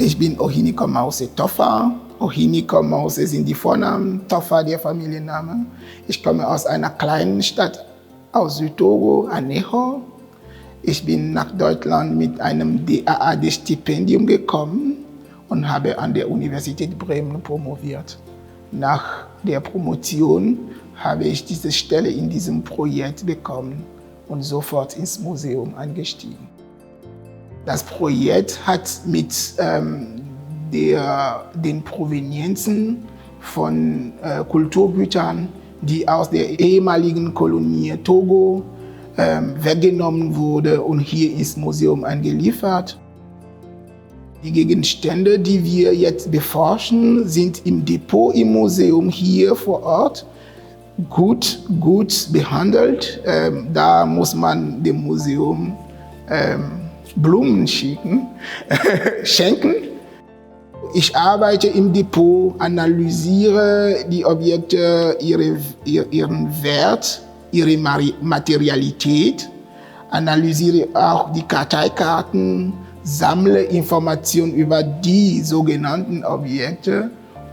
Ich bin Ohiniko Mause Toffa. Ohiniko Mause sind die Vornamen, Toffa der Familienname. Ich komme aus einer kleinen Stadt aus Südtogo, Anejo. Ich bin nach Deutschland mit einem DAAD-Stipendium gekommen und habe an der Universität Bremen promoviert. Nach der Promotion habe ich diese Stelle in diesem Projekt bekommen und sofort ins Museum eingestiegen. Das Projekt hat mit den Provenienzen von Kulturgütern, die aus der ehemaligen Kolonie Togo weggenommen wurde und hier ins Museum eingeliefert. Die Gegenstände, die wir jetzt beforschen, sind im Depot im Museum hier vor Ort gut behandelt. Da muss man dem Museum Blumen schenken. Ich arbeite im Depot, analysiere die Objekte, ihren Wert, ihre Materialität, analysiere auch die Karteikarten, sammle Informationen über die sogenannten Objekte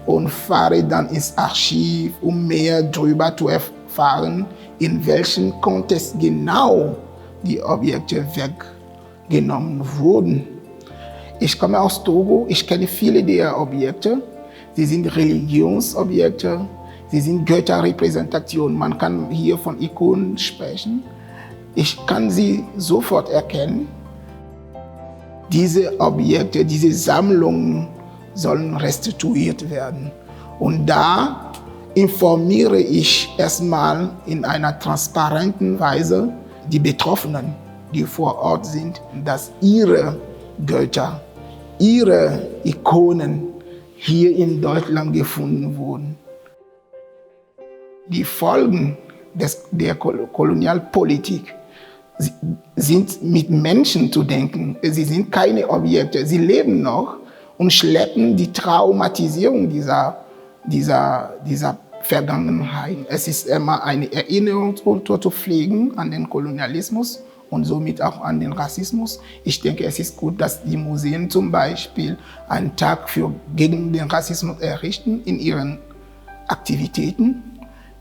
und fahre dann ins Archiv, um mehr darüber zu erfahren, in welchem Kontext genau die Objekte weggenommen wurden. Ich komme aus Togo, ich kenne viele der Objekte. Sie sind Religionsobjekte, sie sind Götterrepräsentationen. Man kann hier von Ikonen sprechen. Ich kann sie sofort erkennen. Diese Objekte, diese Sammlungen sollen restituiert werden. Und da informiere ich erstmal in einer transparenten Weise die Betroffenen, die vor Ort sind, dass ihre Götter, ihre Ikonen hier in Deutschland gefunden wurden. Die Folgen der Kolonialpolitik sind mit Menschen zu denken. Sie sind keine Objekte, sie leben noch und schleppen die Traumatisierung dieser Vergangenheit. Es ist immer eine Erinnerung zu pflegen an den Kolonialismus und somit auch an den Rassismus. Ich denke, es ist gut, dass die Museen zum Beispiel einen Tag gegen den Rassismus errichten in ihren Aktivitäten.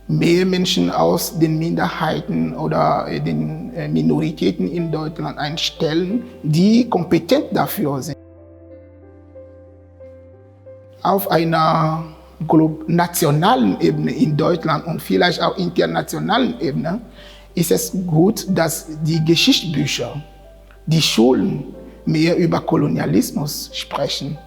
Mehr Menschen aus den Minderheiten oder den Minoritäten in Deutschland einstellen, die kompetent dafür sind. Auf einer nationalen Ebene in Deutschland und vielleicht auch internationalen Ebene ist es gut, dass die Geschichtsbücher, die Schulen mehr über Kolonialismus sprechen.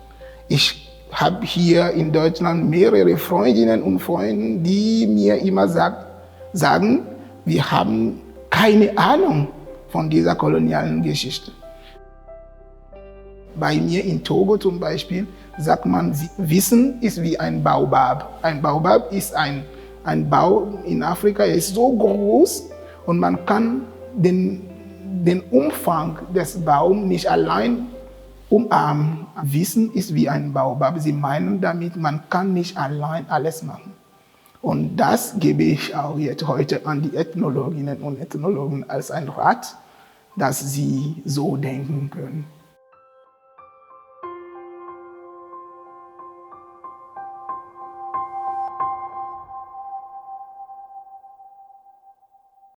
Ich habe hier in Deutschland mehrere Freundinnen und Freunde, die mir immer sagen, wir haben keine Ahnung von dieser kolonialen Geschichte. Bei mir in Togo zum Beispiel sagt man, Wissen ist wie ein Baobab. Ein Baobab ist ein Baum in Afrika, er ist so groß und man kann den Umfang des Baums nicht allein umarmen. Wissen ist wie ein Baobab. Sie meinen damit, man kann nicht allein alles machen. Und das gebe ich auch jetzt heute an die Ethnologinnen und Ethnologen als ein Rat, dass sie so denken können.